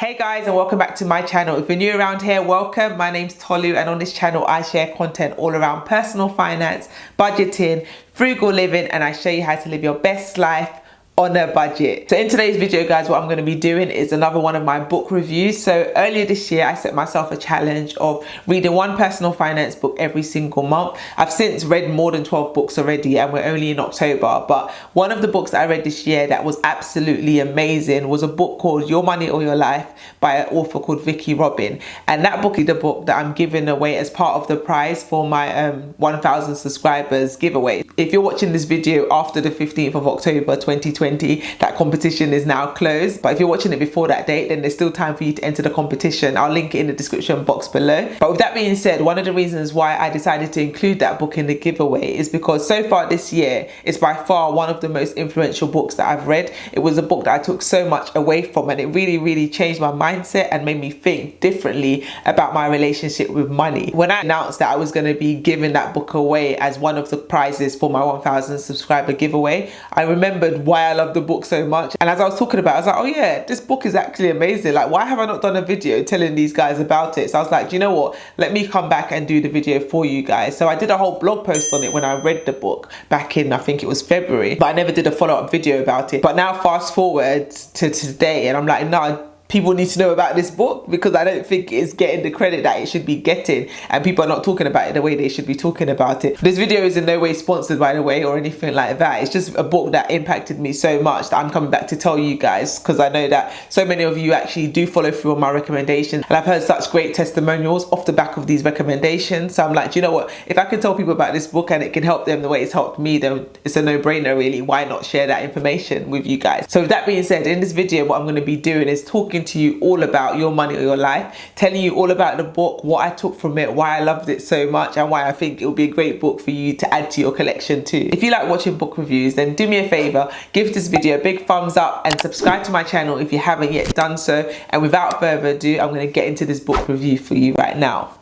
Hey guys, and welcome back to my channel. If you're new around here, welcome. My name's Tolu, and on this channel I share content all around personal finance, budgeting, frugal living, and I show you how to live your best life on a budget. So in today's video, guys, what I'm going to be doing is another one of my book reviews. So earlier this year I set myself a challenge of reading one personal finance book every single month. I've since read more than 12 books already, and we're only in October, but one of the books that I read this year that was absolutely amazing was a book called Your Money or Your Life by an author called Vicki Robin, and that book is the book that I'm giving away as part of the prize for my 1000 subscribers giveaway. If you're watching this video after the 15th of October 2020, that competition is now closed, but if you're watching it before that date, then there's still time for you to enter the competition. I'll link it in the description box below. But with that being said, one of the reasons why I decided to include that book in the giveaway is because so far this year it's by far one of the most influential books that I've read. It was a book that I took so much away from, and it really changed my mindset and made me think differently about my relationship with money. When I announced that I was going to be giving that book away as one of the prizes for my 1000 subscriber giveaway, I remembered why I love the book so much. And as I was talking about it, I was like, oh yeah, this book is actually amazing. Like, why have I not done a video telling these guys about it? So I was like, do you know what, let me come back and do the video for you guys. So I did a whole blog post on it when I read the book back in, I think it was February, but I never did a follow-up video about it. But now fast forward to today and I'm like, no, people need to know about this book, because I don't think it's getting the credit that it should be getting, and people are not talking about it the way they should be talking about it. This video is in no way sponsored, by the way, or anything like that. It's just a book that impacted me so much that I'm coming back to tell you guys, because I know that so many of you actually do follow through on my recommendations, and I've heard such great testimonials off the back of these recommendations. So I'm like, do you know what, if I can tell people about this book and it can help them the way it's helped me, then it's a no-brainer really. Why not share that information with you guys? So with that being said, in this video what I'm going to be doing is talking to you all about Your Money or Your Life, telling you all about the book, what I took from it, why I loved it so much, and why I think it will be a great book for you to add to your collection too. If you like watching book reviews, then do me a favor, give this video a big thumbs up and subscribe to my channel if you haven't yet done so. And without further ado, I'm going to get into this book review for you right now.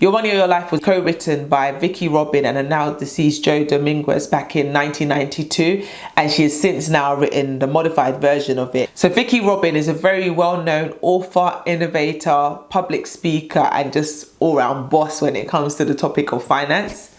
Your Money or Your Life was co-written by Vicki Robin and a now deceased Joe Dominguez back in 1992, and she has since now written the modified version of it. So Vicki Robin is a very well-known author, innovator, public speaker, and just all-round boss when it comes to the topic of finance.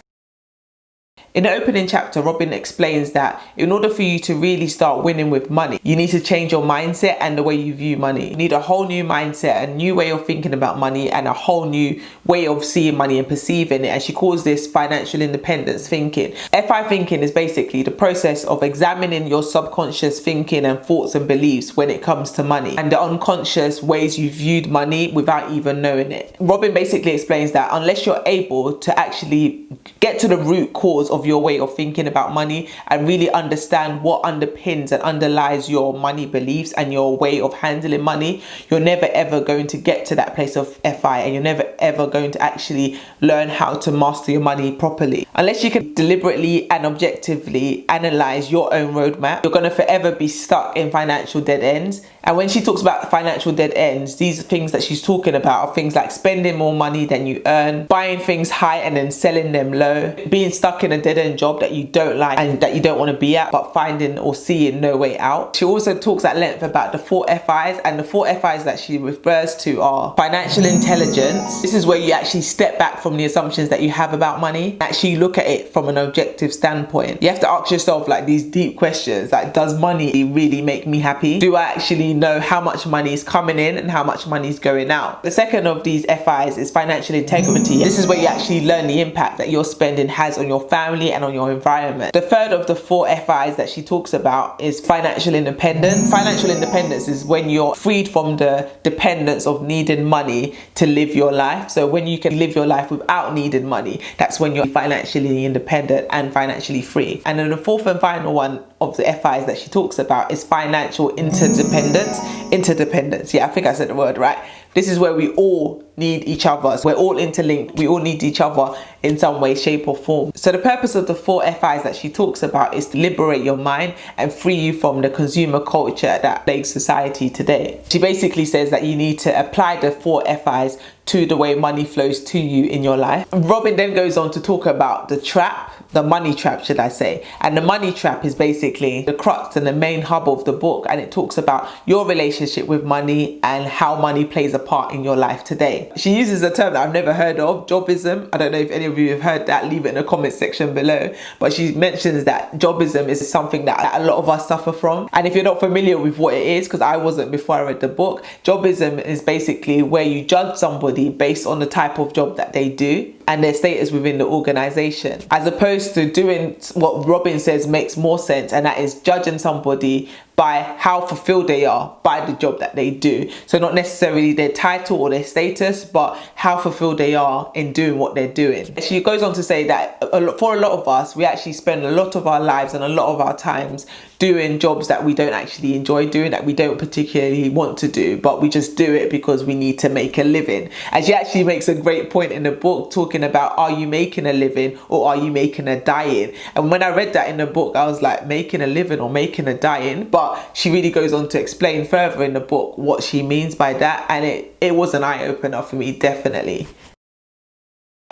In the opening chapter, Robin explains that in order for you to really start winning with money, you need to change your mindset and the way you view money. You need a whole new mindset, a new way of thinking about money, and a whole new way of seeing money and perceiving it. And she calls this financial independence thinking. FI thinking is basically the process of examining your subconscious thinking and thoughts and beliefs when it comes to money, and the unconscious ways you viewed money without even knowing it. Robin basically explains that unless you're able to actually get to the root cause of your way of thinking about money and really understand what underpins and underlies your money beliefs and your way of handling money, you're never ever going to get to that place of FI, and you're never ever going to actually learn how to master your money properly. Unless you can deliberately and objectively analyze your own roadmap, you're going to forever be stuck in financial dead ends. And when she talks about financial dead ends, these things that she's talking about are things like spending more money than you earn, buying things high and then selling them low, being stuck in a dead end job that you don't like and that you don't want to be at, but finding or seeing no way out. She also talks at length about the 4 FIs, and the 4 FIs that she refers to are financial intelligence. This is where you actually step back from the assumptions that you have about money, actually look at it from an objective standpoint. You have to ask yourself like these deep questions, like, does money really make me happy? Do I actually know how much money is coming in and how much money is going out? The second of these FIs is financial integrity. This is where you actually learn the impact that your spending has on your family and on your environment. The third of the 4 FIs that she talks about is financial independence. Financial independence is when you're freed from the dependence of needing money to live your life. So when you can live your life without needing money, that's when you're financially independent and financially free. And then the fourth and final one of the FIs that she talks about is financial interdependence. Interdependence, yeah, I think I said the word right. This is where we all need each other. We're all interlinked. We all need each other in some way, shape or form. So the purpose of the 4 FIs that she talks about is to liberate your mind and free you from the consumer culture that plagues society today. She basically says that you need to apply the 4 FIs to the way money flows to you in your life. Robin then goes on to talk about the trap the money trap, should I say. And the money trap is basically the crux and the main hub of the book, and it talks about your relationship with money and how money plays a part in your life today. She uses a term that I've never heard of, jobism. I don't know if any of you have heard that, leave it in the comment section below. But she mentions that jobism is something that a lot of us suffer from. And if you're not familiar with what it is, because I wasn't before I read the book, jobism is basically where you judge somebody based on the type of job that they do and their status within the organization, as opposed to doing what Robin says makes more sense, and that is judging somebody by how fulfilled they are by the job that they do. So not necessarily their title or their status, but how fulfilled they are in doing what they're doing. She goes on to say that for a lot of us, we actually spend a lot of our lives and a lot of our times doing jobs that we don't actually enjoy doing, that we don't particularly want to do, but we just do it because we need to make a living. And she actually makes a great point in the book talking about, are you making a living or are you making a dying? And when I read that in the book, I was like, making a living or making a dying? But she really goes on to explain further in the book what she means by that, and it was an eye-opener for me, definitely.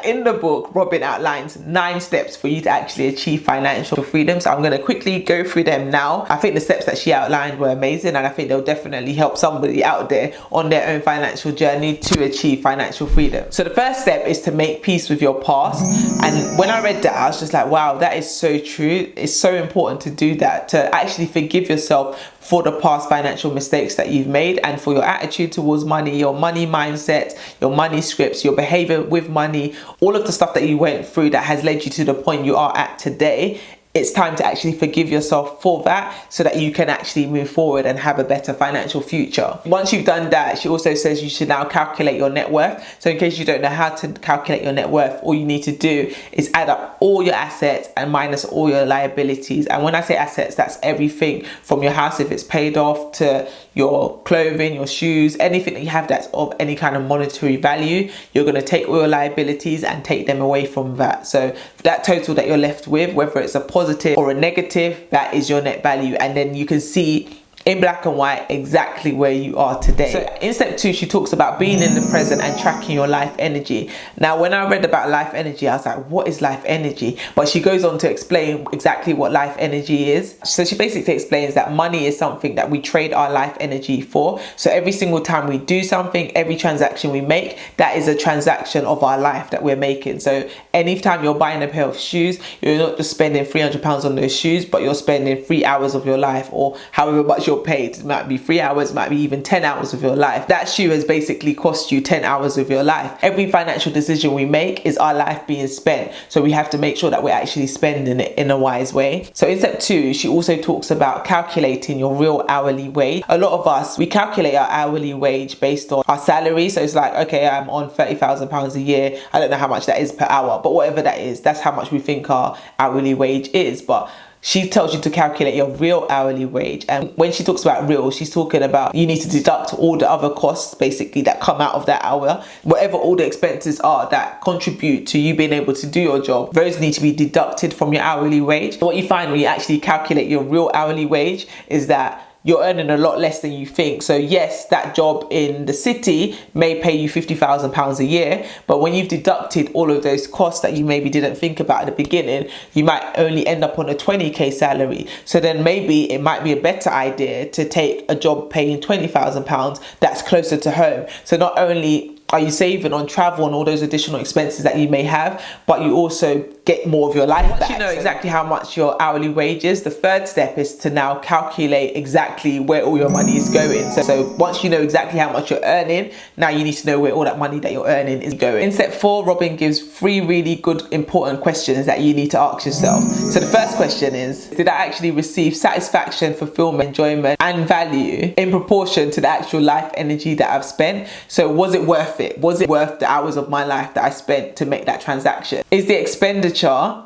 In the book, Robin outlines 9 steps for you to actually achieve financial freedom. So I'm going to quickly go through them now. I think the steps that she outlined were amazing, and I think they'll definitely help somebody out there on their own financial journey to achieve financial freedom. So the first step is to make peace with your past. And when I read that, I was just like, wow, that is so true. It's so important to do that, to actually forgive yourself for the past financial mistakes that you've made, and for your attitude towards money, your money mindset, your money scripts, your behavior with money, all of the stuff that you went through that has led you to the point you are at today. It's time to actually forgive yourself for that so that you can actually move forward and have a better financial future. Once you've done that, she also says you should now calculate your net worth. So in case you don't know how to calculate your net worth, all you need to do is add up all your assets and minus all your liabilities. And when I say assets, that's everything from your house, if it's paid off, to your clothing, your shoes, anything that you have that's of any kind of monetary value. You're going to take all your liabilities and take them away from that. So that total that you're left with, whether it's a positive or a negative, that is your net value. And then you can see in black and white exactly where you are today. So in step 2, she talks about being in the present and tracking your life energy. Now, when I read about life energy, I was like, what is life energy? But she goes on to explain exactly what life energy is. So she basically explains that money is something that we trade our life energy for. So every single time we do something, every transaction we make, that is a transaction of our life that we're making. So anytime you're buying a pair of shoes, you're not just spending £300 on those shoes, but you're spending 3 hours of your life, or however much you're paid. It might be 3 hours, it might be even 10 hours of your life. That shoe has basically cost you 10 hours of your life. Every financial decision we make is our life being spent. So we have to make sure that we're actually spending it in a wise way. So in step 2, she also talks about calculating your real hourly wage. A lot of us, we calculate our hourly wage based on our salary. So it's like, okay, I'm on £30,000 a year. I don't know how much that is per hour, but whatever that is, that's how much we think our hourly wage is. But she tells you to calculate your real hourly wage. And when she talks about real, she's talking about you need to deduct all the other costs basically that come out of that hour. Whatever all the expenses are that contribute to you being able to do your job, those need to be deducted from your hourly wage. So what you find when you actually calculate your real hourly wage is that you're earning a lot less than you think. So yes, that job in the city may pay you £50,000 a year, but when you've deducted all of those costs that you maybe didn't think about at the beginning, you might only end up on a 20k salary. So then maybe it might be a better idea to take a job paying £20,000 that's closer to home. So not only are you saving on travel and all those additional expenses that you may have, but you also get more of your life back. Once you know exactly how much your hourly wage is, the third step is to now calculate exactly where all your money is going. So once you know exactly how much you're earning, now you need to know where all that money that you're earning is going. In step 4, Robin gives 3 really good important questions that you need to ask yourself. So the first question is, did I actually receive satisfaction, fulfillment, enjoyment and value in proportion to the actual life energy that I've spent? So was it worth it? Was it worth the hours of my life that I spent to make that transaction? Is the expenditure,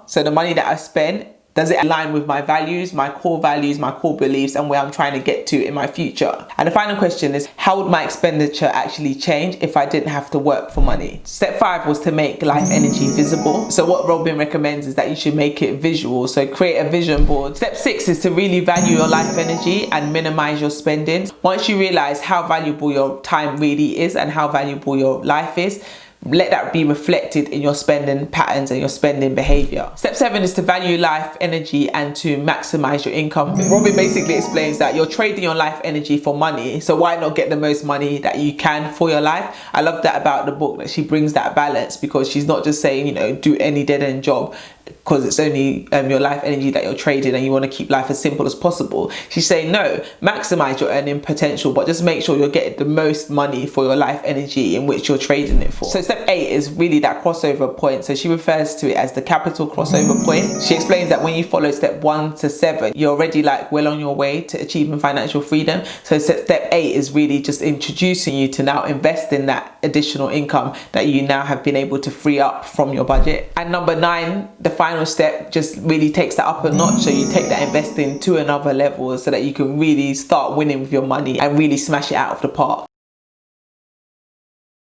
so the money that I spent, does it align with my values, my core beliefs, and where I'm trying to get to in my future? And the final question is, how would my expenditure actually change if I didn't have to work for money? Step 5 was to make life energy visible. So what Robin recommends is that you should make it visual. So create a vision board. Step 6 is to really value your life energy and minimize your spending. Once you realize how valuable your time really is and how valuable your life is, let that be reflected in your spending patterns and your spending behavior. Step 7 is to value life energy and to maximize your income. Robin basically explains that you're trading your life energy for money, so why not get the most money that you can for your life? I love that about the book, that she brings that balance, because she's not just saying, you know, do any dead-end job because it's only your life energy that you're trading and you want to keep life as simple as possible. She's saying no, maximize your earning potential, but just make sure you're getting the most money for your life energy in which you're trading it for. So step 8 is really that crossover point. So she refers to it as the capital crossover point. She explains that when you follow step 1 to 7, you're already like well on your way to achieving financial freedom. So step 8 is really just introducing you to now invest in that additional income that you now have been able to free up from your budget. And number 9, the final step, just really takes that up a notch. So you take that investing to another level so that you can really start winning with your money and really smash it out of the park.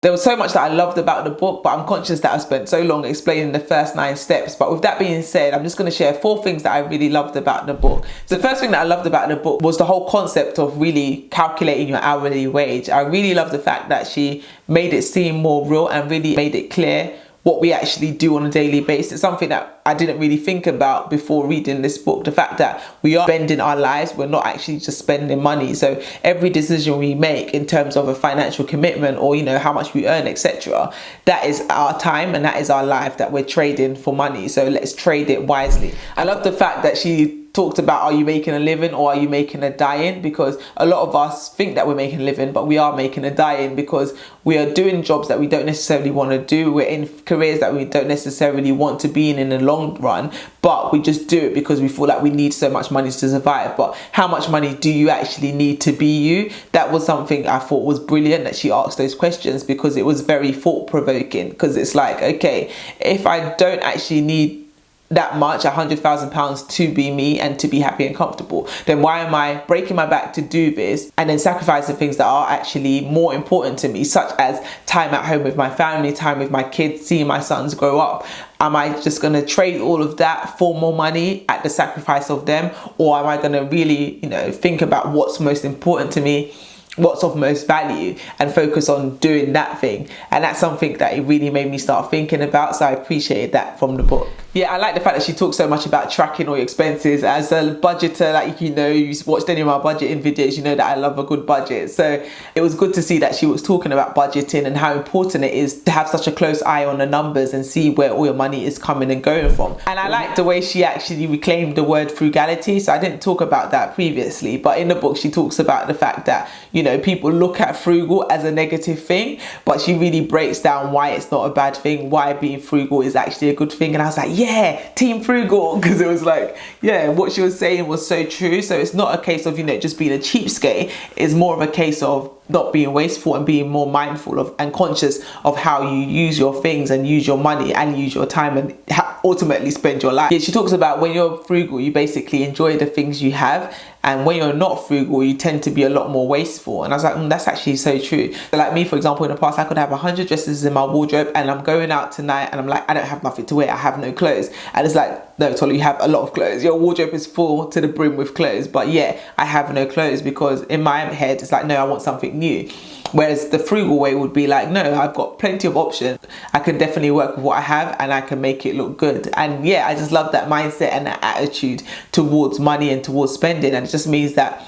There was so much that I loved about the book, but I'm conscious that I spent so long explaining the first 9 steps. But with that being said, I'm just going to share 4 things that I really loved about the book. So the first thing that I loved about the book was the whole concept of really calculating your hourly wage. I really love the fact that she made it seem more real and really made it clear what we actually do on a daily basis. Something that I didn't really think about before reading this book. The fact that we are spending our lives, we're not actually just spending money. So every decision we make in terms of a financial commitment, or, you know, how much we earn, etc., that is our time and that is our life that we're trading for money. So let's trade it wisely. I love the fact that she talked about, are you making a living or are you making a die-in? Because a lot of us think that we're making a living, but we are making a die-in because we are doing jobs that we don't necessarily want to do. We're in careers that we don't necessarily want to be in the long run, but we just do it because we feel like we need so much money to survive. But how much money do you actually need to be you? That was something I thought was brilliant, that she asked those questions, because it was very thought-provoking. Because it's like, okay, if I don't actually need that much, £100,000 to be me and to be happy and comfortable, then why am I breaking my back to do this and then sacrificing things that are actually more important to me, such as time at home with my family, time with my kids, seeing my sons grow up? Am I just going to trade all of that for more money at the sacrifice of them? Or am I going to really, you know, think about what's most important to me, what's of most value, and focus on doing that thing? And that's something that it really made me start thinking about. So I appreciated that from the book. Yeah, I like the fact that she talks so much about tracking all your expenses. As a budgeter, like, you know, you've watched any of my budgeting videos, you know that I love a good budget. So it was good to see that she was talking about budgeting and how important it is to have such a close eye on the numbers and see where all your money is coming and going from. And I like the way she actually reclaimed the word frugality. So I didn't talk about that previously, but in the book she talks about the fact that, you know, people look at frugal as a negative thing, but she really breaks down why it's not a bad thing, why being frugal is actually a good thing. And I was like, yeah, team frugal, because it was like, yeah, what she was saying was so true. So it's not a case of, you know, just being a cheapskate. It's more of a case of not being wasteful and being more mindful of and conscious of how you use your things and use your money and use your time and ultimately spend your life. Yeah, she talks about when you're frugal, you basically enjoy the things you have, and when you're not frugal, you tend to be a lot more wasteful. And I was like, that's actually so true. So like me, for example, in the past, I could have 100 dresses in my wardrobe, and I'm going out tonight and I'm like, I don't have nothing to wear, I have no clothes. And it's like, no, Tolu, you have a lot of clothes. Your wardrobe is full to the brim with clothes, but yeah, I have no clothes, because in my head, it's like, no, I want something new. Whereas the frugal way would be like, no, I've got plenty of options. I can definitely work with what I have and I can make it look good. And yeah, I just love that mindset and that attitude towards money and towards spending. And it just means that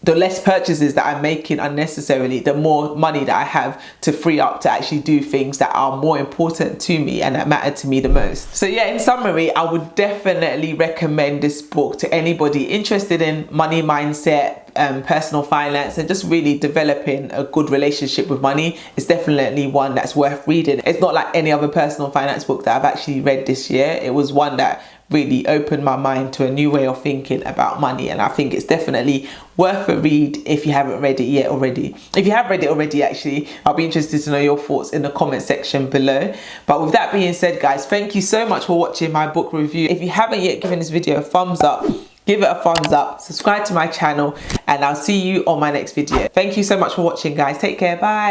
the less purchases that I'm making unnecessarily, the more money that I have to free up to actually do things that are more important to me and that matter to me the most. So yeah, in summary, I would definitely recommend this book to anybody interested in money mindset, personal finance, and just really developing a good relationship with money. It's definitely one that's worth reading. It's not like any other personal finance book that I've actually read this year. It was one that really opened my mind to a new way of thinking about money, and I think it's definitely worth a read if you haven't read it yet already. If you have read it already, actually, I'll be interested to know your thoughts in the comment section below. But with that being said, guys, thank you so much for watching my book review. If you haven't yet given this video a thumbs up, give it a thumbs up, subscribe to my channel, and I'll see you on my next video. Thank you so much for watching, guys. Take care, bye.